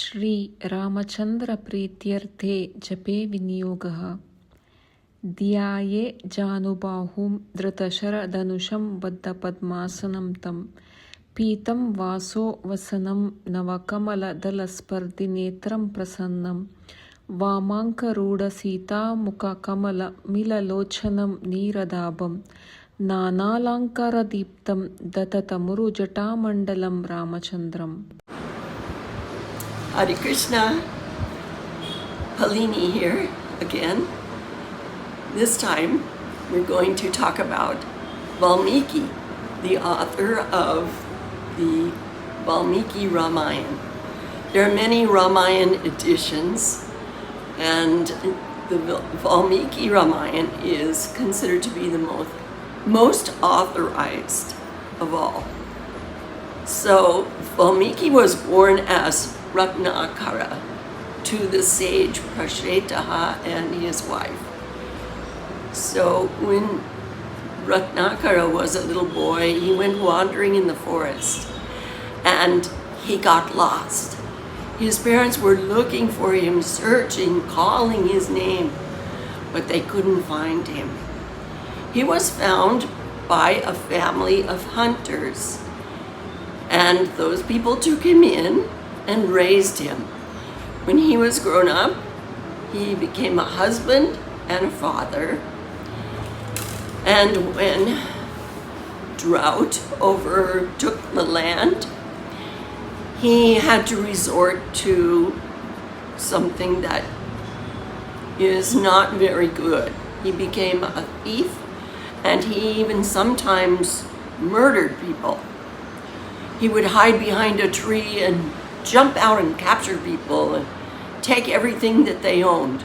श्री रामचंद्र प्रीत्यर्थे जपे विनियोगः। ध्याये जानुबाहुं धृतशरधनुषं बद्धपद्मासनं तं पीतं वासो वसनं नवकमलदलस्पर्धिनेत्रं प्रसन्नं वामाङ्करूढसीतामुखकमलमिललोचनं नीरदाभं नानालङ्कारदीप्तं दततमुरुजटामण्डलं रामचन्द्रम्। Hare Krishna, Palini here again. This time we're going to talk about Valmiki, the author of the Valmiki Ramayana. There are many Ramayana editions, and the Valmiki Ramayana is considered to be the most authorized of all. So Valmiki was born as Ratnakara to the sage Prashetaha and his wife. So when Ratnakara was a little boy, he went wandering in the forest and he got lost. His parents were looking for him, searching, calling his name, but they couldn't find him. He was found by a family of hunters, and those people took him in and raised him. When he was grown up, he became a husband and a father. And when drought overtook the land, he had to resort to something that is not very good. He became a thief, and he even sometimes murdered people. He would hide behind a tree and jump out and capture people and take everything that they owned.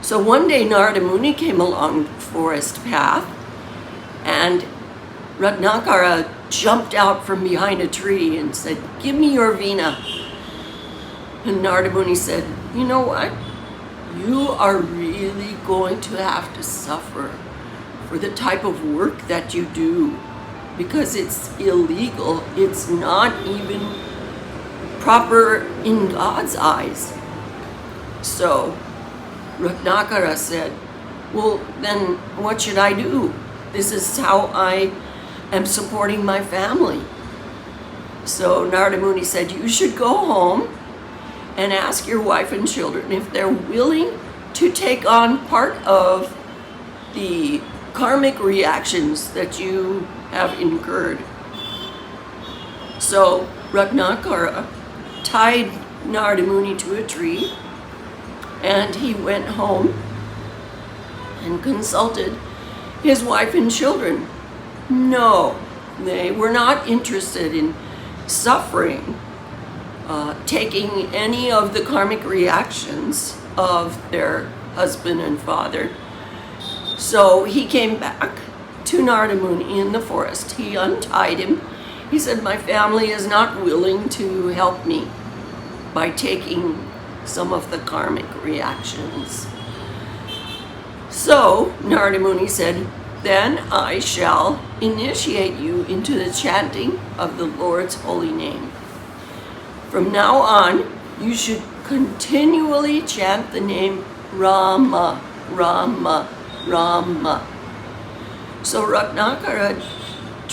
So one day Narada Muni came along the forest path, and Ratnakara jumped out from behind a tree and said, "Give me your veena." And Narada Muni said, "You know what? You are really going to have to suffer for the type of work that you do, because it's illegal. It's not even proper in God's eyes." So Ratnakara said, "Well, then what should I do? This is how I am supporting my family." So Narada Muni said, "You should go home and ask your wife and children if they're willing to take on part of the karmic reactions that you have incurred." So Ratnakara tied Narada Muni to a tree, and he went home and consulted his wife and children. No, they were not interested in suffering, taking any of the karmic reactions of their husband and father. So he came back to Narada Muni in the forest. He untied him. He said, "My family is not willing to help me by taking some of the karmic reactions." So Narada Muni said, "Then I shall initiate you into the chanting of the Lord's holy name. From now on, you should continually chant the name Rama, Rama, Rama." So Ratnakara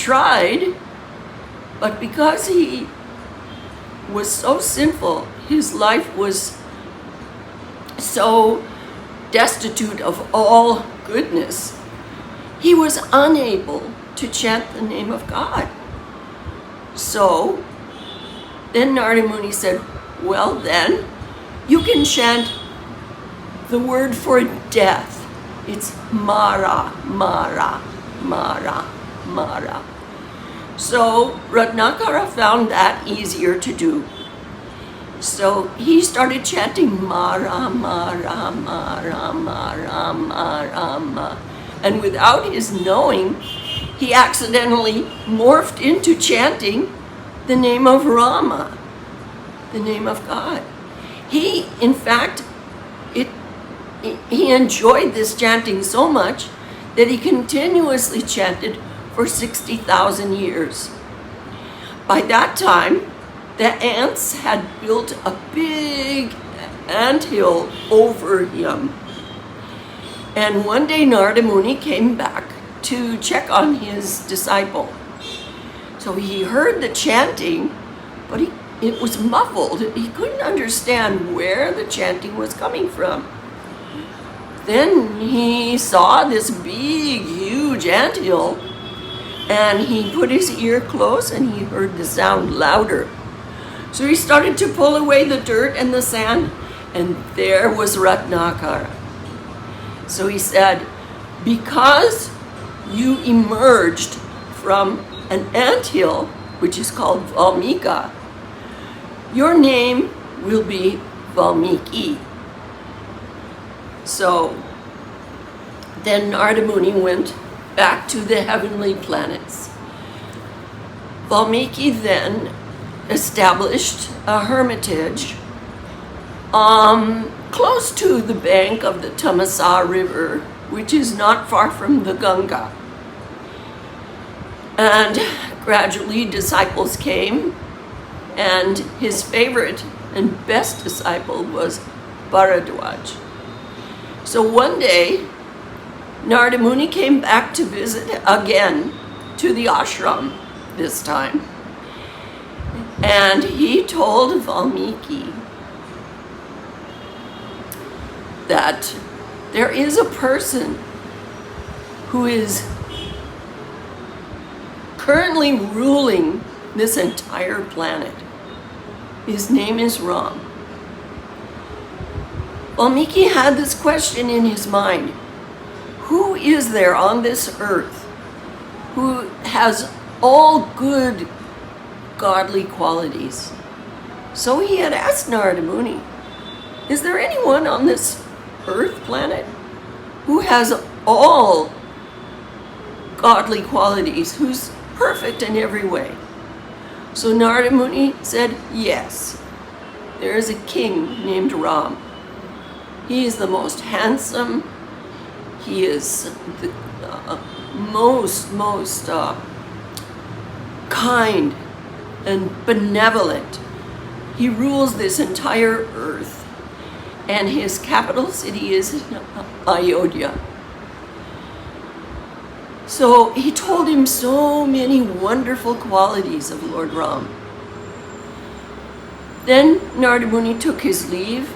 tried, but because he was so sinful, his life was so destitute of all goodness, he was unable to chant the name of God. So then Narada Muni said, "Well then, you can chant the word for death. It's Mara, Mara, Mara, Mara." So Ratnakara found that easier to do. So he started chanting Mara, Mara, Mara, Mara, Mara, Mara. And without his knowing, he accidentally morphed into chanting the name of Rama, the name of God. He, in fact, he enjoyed this chanting so much that he continuously chanted for 60,000 years. By that time, the ants had built a big anthill over him. And one day Narada Muni came back to check on his disciple. So he heard the chanting, but it was muffled. He couldn't understand where the chanting was coming from. Then he saw this big, huge anthill, and he put his ear close and he heard the sound louder. So he started to pull away the dirt and the sand, and there was Ratnakara. So he said, because you emerged from an anthill, which is called Valmiki, your name will be Valmiki. So then Narada Muni went back to the heavenly planets. Valmiki then established a hermitage close to the bank of the Tamasa River, which is not far from the Ganga. And gradually disciples came, and his favorite and best disciple was Bharadwaj. So one day, Narada Muni came back to visit again to the ashram this time. And he told Valmiki that there is a person who is currently ruling this entire planet. His name is Ram. Valmiki had this question in his mind: who is there on this earth who has all good godly qualities? So he had asked Narada Muni, is there anyone on this earth planet who has all godly qualities, who's perfect in every way? So Narada Muni said, yes, there is a king named Ram. He is the most handsome. He is the most kind and benevolent. He rules this entire earth, and his capital city is Ayodhya. So he told him so many wonderful qualities of Lord Ram. Then Narada Muni took his leave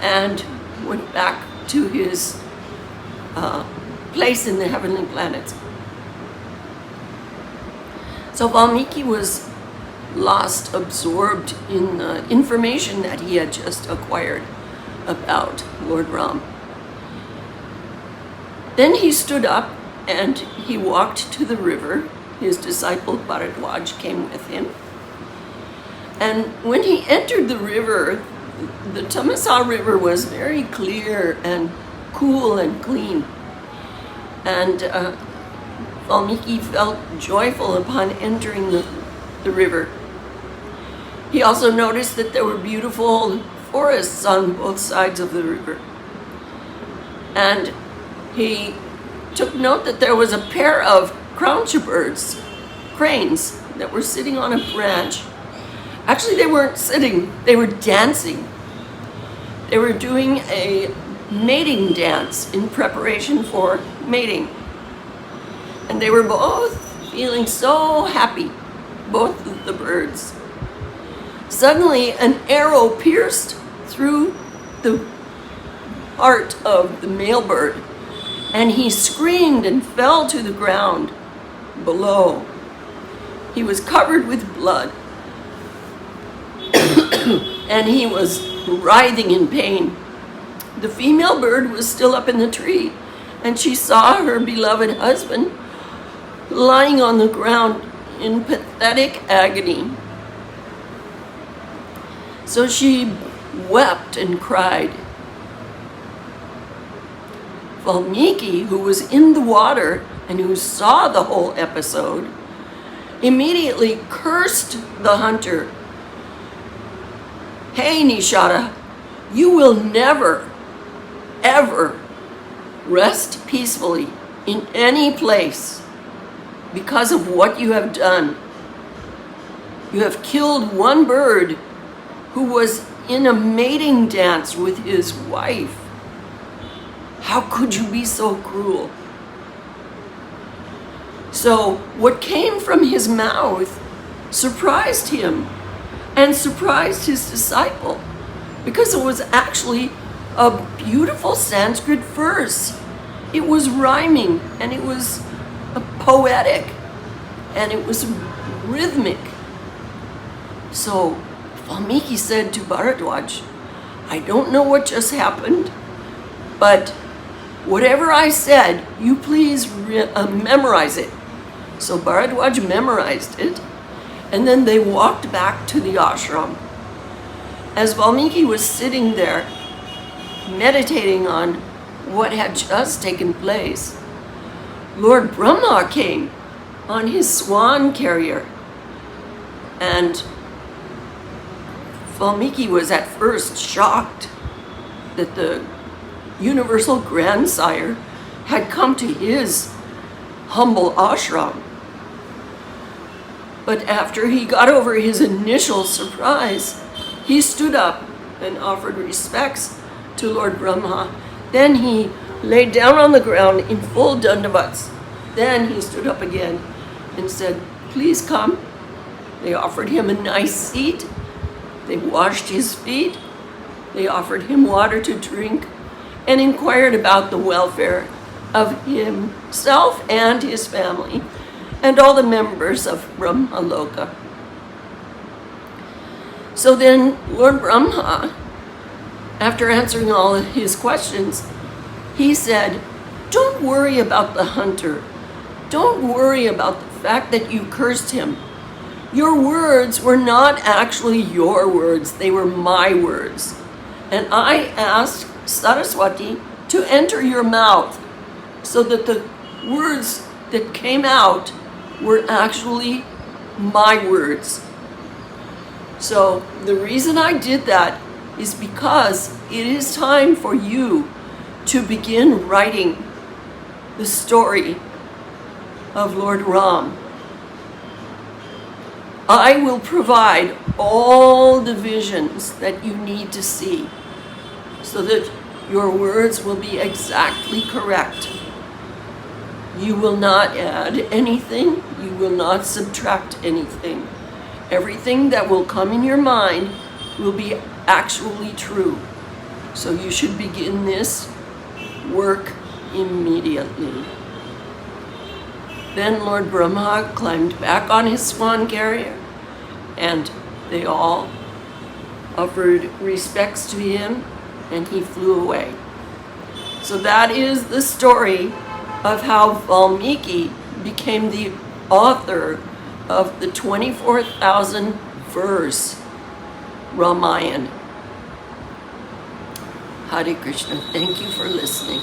and went back to his place in the heavenly planets. So Valmiki was lost, absorbed in the information that he had just acquired about Lord Ram. Then he stood up and he walked to the river. His disciple Bharadwaj came with him. And when he entered the river, the Tamasa River was very clear and cool and clean. And Valmiki felt joyful upon entering the river. He also noticed that there were beautiful forests on both sides of the river. And he took note that there was a pair of croucher birds, cranes, that were sitting on a branch. Actually, they weren't sitting, they were dancing. They were doing a mating dance in preparation for mating. And they were both feeling so happy, both of the birds. Suddenly, an arrow pierced through the heart of the male bird, and he screamed and fell to the ground below. He was covered with blood, and he was writhing in pain. The female bird was still up in the tree, and she saw her beloved husband lying on the ground in pathetic agony. So she wept and cried. Valmiki, who was in the water and who saw the whole episode, immediately cursed the hunter. Hey, Nishada, you will never, ever rest peacefully in any place because of what you have done. You have killed one bird who was in a mating dance with his wife. How could you be so cruel? So what came from his mouth surprised him and surprised his disciple, because it was actually a beautiful Sanskrit verse. It was rhyming, and it was poetic, and it was rhythmic. So Valmiki said to Bharadwaj, I don't know what just happened, but whatever I said, you please memorize it. So Bharadwaj memorized it, and then they walked back to the ashram. As Valmiki was sitting there, meditating on what had just taken place, Lord Brahma came on his swan carrier, and Valmiki was at first shocked that the universal grandsire had come to his humble ashram. But after he got over his initial surprise, he stood up and offered respects to Lord Brahma. Then he laid down on the ground in full dandavats. Then he stood up again and said, please come. They offered him a nice seat. They washed his feet. They offered him water to drink and inquired about the welfare of himself and his family and all the members of Brahmaloka. So then Lord Brahma, after answering all of his questions, he said, don't worry about the hunter. Don't worry about the fact that you cursed him. Your words were not actually your words, they were my words. And I asked Saraswati to enter your mouth so that the words that came out were actually my words. So the reason I did that is because it is time for you to begin writing the story of Lord Ram. I will provide all the visions that you need to see so that your words will be exactly correct. You will not add anything. You will not subtract anything. Everything that will come in your mind will be actually true. So you should begin this work immediately. Then Lord Brahma climbed back on his swan carrier, and they all offered respects to him, and he flew away. So that is the story of how Valmiki became the author of the 24,000 verse Ramayana. Hare Krishna. Thank you for listening.